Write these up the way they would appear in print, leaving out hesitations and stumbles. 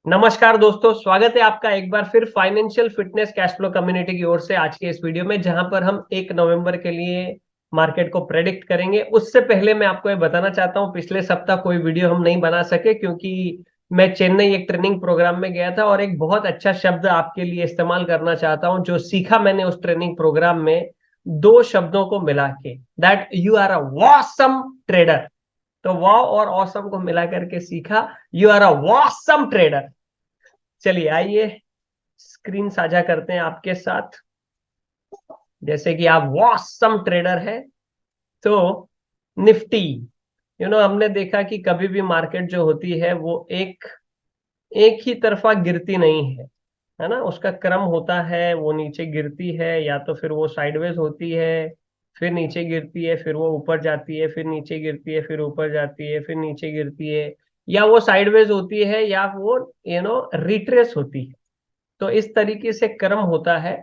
नमस्कार दोस्तों, स्वागत है आपका एक बार फिर financial fitness cash flow community की ओर से आज के इस वीडियो में, जहां पर हम 1 नवंबर के लिए मार्केट को प्रेडिक्ट करेंगे। उससे पहले मैं आपको ये बताना चाहता हूं, पिछले सप्ताह कोई वीडियो हम नहीं बना सके क्योंकि मैं चेन्नई एक ट्रेनिंग प्रोग्राम में गया था और एक बहुत अच्छा शब्द आपके लिए इस्तेमाल करना चाहता हूं जो सीखा मैंने उस ट्रेनिंग प्रोग्राम में, दो शब्दों को मिला के, that you are a wowsome trader. तो वाव और ऑसम को मिला करके सीखा, you are a wowsome trader. चलिए आइए स्क्रीन साझा करते हैं आपके साथ। जैसे कि आप वॉसम ट्रेडर है तो निफ्टी, हमने देखा कि कभी भी मार्केट जो होती है वो एक एक ही तरफा गिरती नहीं है ना। उसका क्रम होता है, वो नीचे गिरती है या तो फिर वो साइडवेज होती है, फिर नीचे गिरती है, फिर वो ऊपर जाती है, फिर नीचे गिरती है, फिर ऊपर जाती है, फिर नीचे गिरती है, या वो साइडवेज होती है या वो रिट्रेस होती है। तो इस तरीके से क्रम होता है।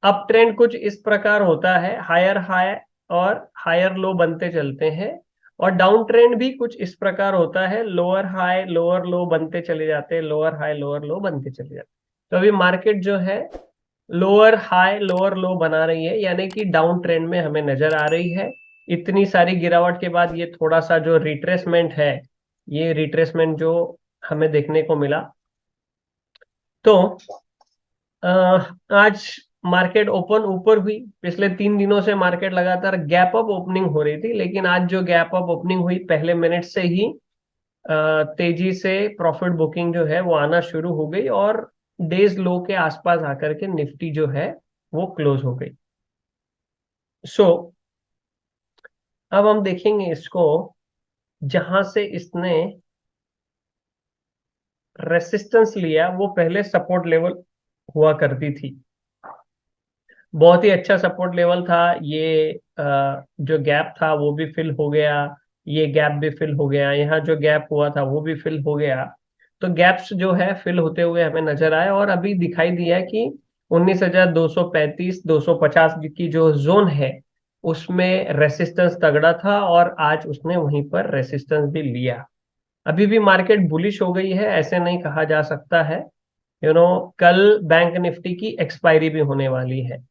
अप ट्रेंड कुछ इस प्रकार होता है, हायर हाई और हायर लो बनते चलते हैं। और डाउन ट्रेंड भी कुछ इस प्रकार होता है, लोअर हाई लोअर लो बनते चले जाते हैं, लोअर हाई लोअर लो बनते चले जाते हैं। तो अभी मार्केट जो है लोअर हाई लोअर लो बना रही है, यानी कि डाउन ट्रेंड में हमें नजर आ रही है। इतनी सारी गिरावट के बाद ये थोड़ा सा जो रिट्रेसमेंट है, ये रिट्रेसमेंट जो हमें देखने को मिला। तो अ, आज मार्केट ओपन ऊपर हुई। पिछले 3 दिनों से मार्केट लगातार गैप अप ओपनिंग हो रही थी, लेकिन आज जो गैप अप ओपनिंग हुई पहले मिनट से ही तेजी से प्रॉफिट बुकिंग जो है वो आना शुरू हो गई और डेज लो के आसपास आकर के निफ्टी जो है वो क्लोज हो गई। सो अब हम देखेंगे इसको, जहां से इसने रेसिस्टेंस लिया वो पहले सपोर्ट लेवल हुआ करती थी। बहुत ही अच्छा सपोर्ट लेवल था ये। जो गैप था वो भी फिल हो गया, ये गैप भी फिल हो गया, यहाँ जो गैप हुआ था वो भी फिल हो गया। तो गैप्स जो है फिल होते हुए हमें नजर आए और अभी दिखाई दिया कि 19,235 250 की जो जोन है उसमें रेसिस्टेंस तगड़ा था और आज उसने वहीं पर रेसिस्टेंस भी लिया। अभी भी मार्केट बुलिश हो गई है, ऐसे नहीं कहा जा सकता है। कल बैंक निफ्टी की एक्सपायरी भी होने वाली है।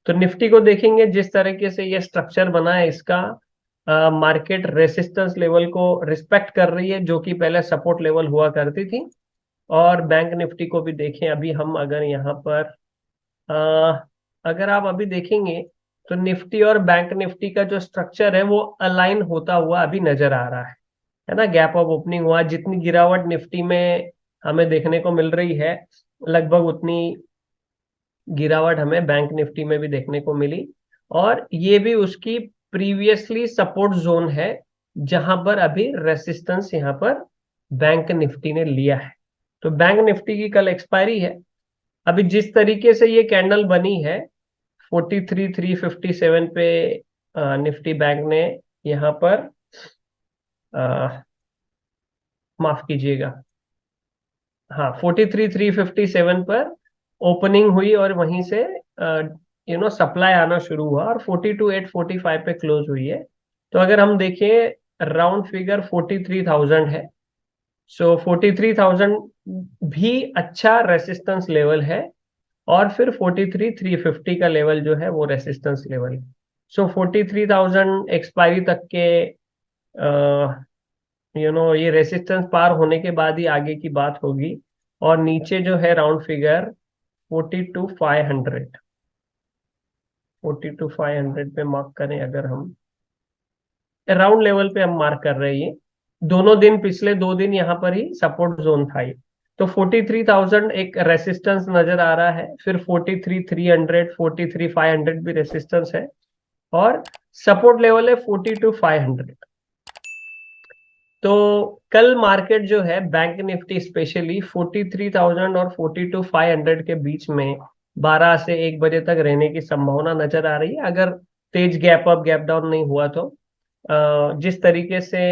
तो निफ्टी को देखेंगे, जिस तरीके से ये स्ट्रक्चर बना है इसका, मार्केट रेसिस्टेंस लेवल को रिस्पेक्ट कर रही है जो कि पहले सपोर्ट लेवल हुआ करती थी। और बैंक निफ्टी को भी देखें, अभी हम अगर यहाँ पर अगर आप अभी देखेंगे तो निफ्टी और बैंक निफ्टी का जो स्ट्रक्चर है वो अलाइन होता हुआ अभी नजर आ रहा है ना। गैप ऑफ ओपनिंग हुआ, जितनी गिरावट निफ्टी में हमें देखने को मिल रही है, लगभग उतनी गिरावट हमें बैंक निफ्टी में भी देखने को मिली। और ये भी उसकी प्रीवियसली सपोर्ट जोन है, जहां पर अभी रेसिस्टेंस यहाँ पर बैंक निफ्टी ने लिया है। तो बैंक निफ्टी की कल एक्सपायरी है। अभी जिस तरीके से ये कैंडल बनी है 43,357 पे, निफ्टी बैंक ने यहाँ पर, अ, माफ कीजिएगा, हाँ 43,357 पर ओपनिंग हुई और वहीं से सप्लाई आना शुरू हुआ और 42,845 पे क्लोज हुई है। तो अगर हम देखें, राउंड फिगर 43,000 है। सो 43,000 भी अच्छा रेसिस्टेंस लेवल है। और फिर 43,350 का लेवल जो है वो रेसिस्टेंस लेवल है। सो 43,000 एक्सपायरी तक के, ये रेसिस्टेंस पार होने के बाद ही आगे की बात होगी। और नीचे जो है राउंड फिगर 42,500, 42,500 पे मार्क करें अगर हम, राउंड लेवल पे हम मार्क कर रहे हैं ये। दोनों दिन, पिछले 2 दिन यहाँ पर ही सपोर्ट जोन था ये। तो 43,000 एक रेसिस्टेंस नजर आ रहा है, फिर 43,300 43,500 भी रेसिस्टेंस है और सपोर्ट लेवल है 42,500। तो कल मार्केट जो है बैंक निफ्टी स्पेशली 43,000 और 42,500 के बीच में 12 से 1 बजे तक रहने की संभावना नजर आ रही है, अगर तेज गैप अप गैप डाउन नहीं हुआ तो। जिस तरीके से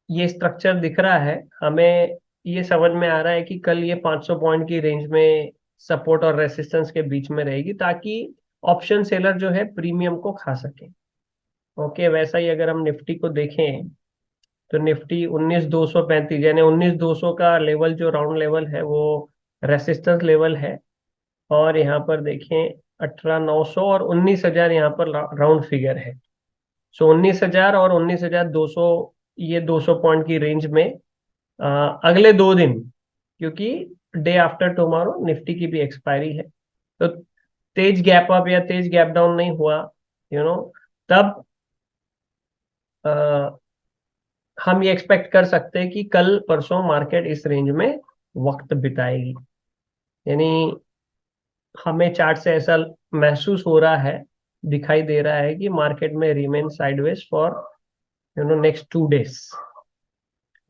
ये स्ट्रक्चर दिख रहा है, हमें ये समझ में आ रहा है कि कल ये 500 पॉइंट की रेंज में सपोर्ट और रेसिस्टेंस के बीच में रहेगी, ताकि ऑप्शन सेलर जो है प्रीमियम को खा सके। ओके, वैसा ही अगर हम निफ्टी को देखें तो निफ्टी 19,235 यानी 19,200 का लेवल जो राउंड लेवल है वो रेसिस्टेंस लेवल है। और यहाँ पर देखें 18,900 और 19,000 यहाँ पर राउंड फिगर है। सो 19,000 और 19,200, ये 200 पॉइंट की रेंज में अगले 2 दिन, क्योंकि डे आफ्टर टुमारो निफ्टी की भी एक्सपायरी है, तो तेज गैप अप या तेज गैप डाउन नहीं हुआ, तब अ, हम ये एक्सपेक्ट कर सकते हैं कि कल परसों मार्केट इस रेंज में वक्त बिताएगी। यानी हमें चार्ट से ऐसा महसूस हो रहा है, दिखाई दे रहा है कि मार्केट में remain sideways for next 2 days.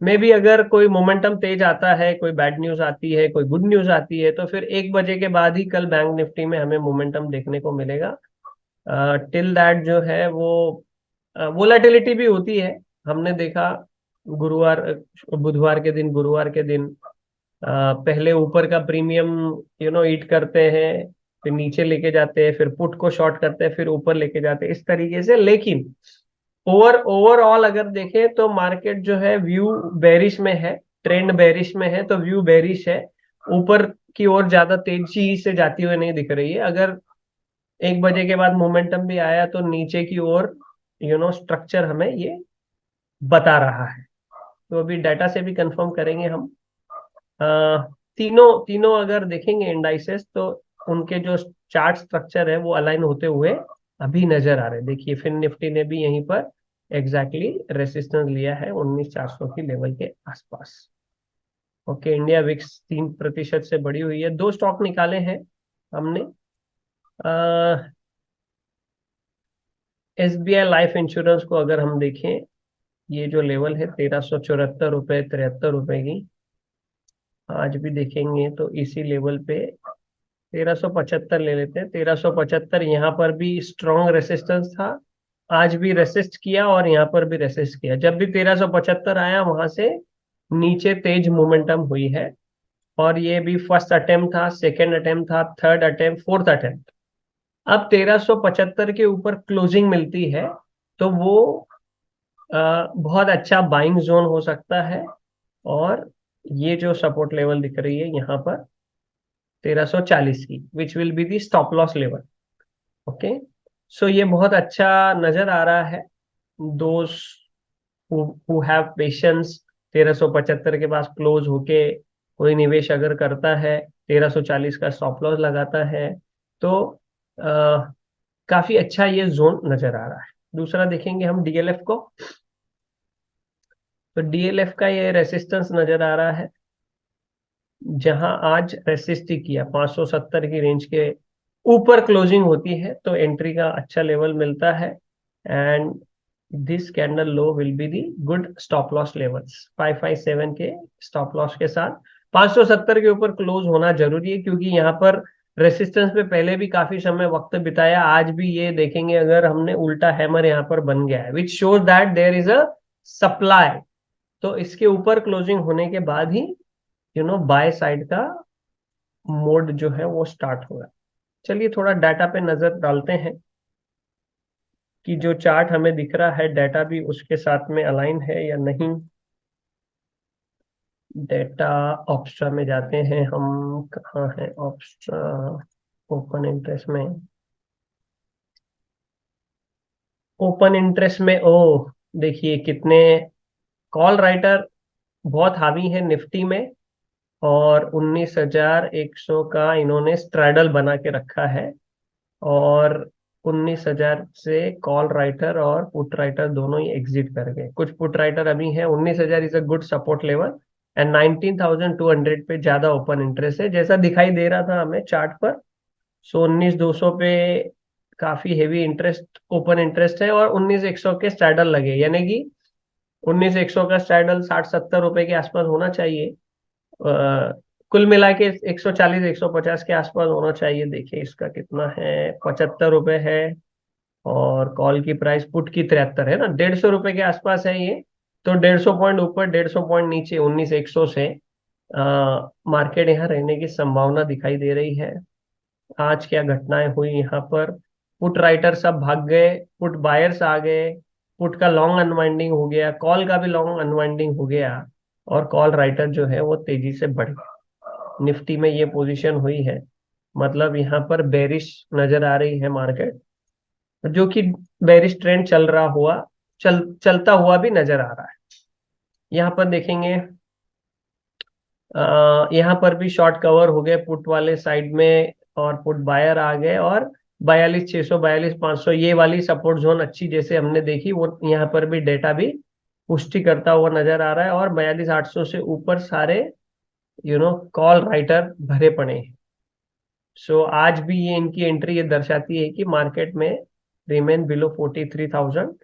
मे भी अगर कोई मोमेंटम तेज आता है, कोई बैड न्यूज आती है, कोई गुड न्यूज आती है, तो फिर 1 बजे के बाद ही कल बैंक निफ्टी में हमें मोमेंटम देखने को मिलेगा। टिल दैट जो है वो वोलेटिलिटी भी होती है। हमने देखा गुरुवार, बुधवार के दिन, गुरुवार के दिन पहले ऊपर का प्रीमियम ईट करते हैं, फिर नीचे लेके जाते हैं, फिर पुट को शॉर्ट करते हैं, फिर ऊपर लेके जाते हैं, इस तरीके से। लेकिन ओवरऑल अगर देखें तो मार्केट जो है व्यू बेरिश में है, ट्रेंड बेरिश में है, तो व्यू बेरिश है। ऊपर की ओर ज्यादा तेजी से जाती हुई नहीं दिख रही है। अगर 1 बजे के बाद मोमेंटम भी आया तो नीचे की ओर स्ट्रक्चर हमें ये बता रहा है। तो अभी डाटा से भी कंफर्म करेंगे हम। अ, तीनों तीनों अगर देखेंगे इंडाइसेस, तो उनके जो चार्ट स्ट्रक्चर है वो अलाइन होते हुए अभी नजर आ रहे हैं। देखिए फिन निफ्टी ने भी यहीं पर एग्जैक्टली रेसिस्टेंस लिया है 19,400 की लेवल के आसपास। ओके, इंडिया विक्स 3% से बढ़ी हुई है। 2 स्टॉक निकाले हैं हमने। SBI लाइफ इंश्योरेंस को अगर हम देखें, ये जो लेवल है 1374 रुपये, 73 रुपए की, आज भी देखेंगे तो इसी लेवल पे 1375 ले लेते हैं। 1375 यहाँ पर भी स्ट्रॉन्ग रेसिस्टेंस था, आज भी रेसिस्ट किया और यहाँ पर भी रेसिस्ट किया। जब भी 1375 आया वहां से नीचे तेज मोमेंटम हुई है। और ये भी फर्स्ट अटेम्प्ट था, सेकेंड अटेम्प्ट था, थर्ड अटेम्प्ट, फोर्थ अटेम्प्ट। अब 1375 के ऊपर क्लोजिंग मिलती है तो वो बहुत अच्छा बाइंग जोन हो सकता है। और ये जो सपोर्ट लेवल दिख रही है यहाँ पर 1340 की, which will be the stop loss level. Okay, so ये बहुत अच्छा नजर आ रहा है। दोज हु हैव पेशेंस, 1375 के पास क्लोज होके कोई निवेश अगर करता है, 1340 का स्टॉप लॉस लगाता है, तो काफी अच्छा ये जोन नजर आ रहा है। दूसरा देखेंगे हम DLF को, तो DLF का ये रेसिस्टेंस नजर आ रहा है, जहां आज रेसिस्ट ही किया 570 की रेंज के ऊपर क्लोजिंग होती है तो एंट्री का अच्छा लेवल मिलता है। And this candle low will be the good stop loss levels, 557 के स्टॉप लॉस के साथ 570 के ऊपर क्लोज होना जरूरी है, क्योंकि यहाँ पर रेसिस्टेंस पे पहले भी काफी समय वक्त बिताया। आज भी ये देखेंगे अगर हमने उल्टा हैमर यहाँ पर बन गया है, which shows that there is a supply. तो इसके ऊपर क्लोजिंग होने के बाद ही बाय साइड का मोड जो है वो स्टार्ट होगा। चलिए थोड़ा डाटा पे नजर डालते हैं कि जो चार्ट हमें दिख रहा है डाटा भी उसके साथ में अलाइन है या नहीं। डेटा ऑप्स्ट्रा में जाते हैं हम, कहाँ है ऑप्स्ट्रा, ओपन इंटरेस्ट में। ओपन इंटरेस्ट में ओ, देखिए कितने कॉल राइटर बहुत हावी है निफ्टी में। और 19,100 का इन्होंने स्ट्रैडल बना के रखा है। और 19,000 से कॉल राइटर और पुट राइटर दोनों ही एग्जिट कर गए। कुछ पुट राइटर अभी हैं। 19,000 is a good support level and 19,200 पे ज्यादा ओपन इंटरेस्ट है, जैसा दिखाई दे रहा था हमें चार्ट पर। सो 19,200 पे काफी हेवी इंटरेस्ट, ओपन इंटरेस्ट है। और 19,100 के स्ट्रैडल लगे, यानी कि 19,100 का स्ट्रैडल 60-70 रुपए के आसपास होना चाहिए। कुल मिला के 140-150 के आसपास होना चाहिए। देखिए इसका कितना है, 75 रुपए है। और कॉल की प्राइस पुट की 73 है ना, 150 रुपए के आसपास है ये। तो 150 पॉइंट ऊपर, 150 पॉइंट नीचे 19,100 से मार्केट यहाँ रहने की संभावना दिखाई दे रही है। आज क्या घटनाएं हुई यहाँ पर, पुट राइटर सब भाग गए, पुट बायर्स आ गए। पुट का लॉन्ग अनवाइंडिंग हो गया, कॉल का भी लॉन्ग अनवाइंडिंग हो गया, और कॉल राइटर जो है वो तेजी से बढ़ गया। निफ्टी में ये पोजीशन हुई है, मतलब यहाँ पर बेरिश नजर आ रही है मार्केट, जो कि बेरिश ट्रेंड चलता हुआ भी नजर आ रहा है। यहाँ पर देखेंगे, यहाँ पर भी शॉर्ट कवर हो गए पुट वाले साइड में, और पुट बायर आ गए, और 42,600 42,500 ये वाली सपोर्ट जोन अच्छी जैसे हमने देखी, वो यहाँ पर भी डेटा भी पुष्टि करता हुआ नजर आ रहा है, और 42,800 से ऊपर सारे कॉल राइटर भरे पड़े हैं। सो आज भी ये इनकी एंट्री ये दर्शाती है कि मार्केट में remain below 43,000,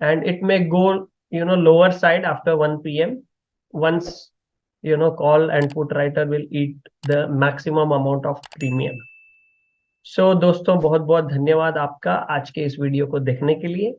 and it may go lower side after 1 p.m. once call and put writer will eat the maximum amount of premium. So दोस्तों, बहुत बहुत धन्यवाद आपका आज के इस वीडियो को देखने के लिए।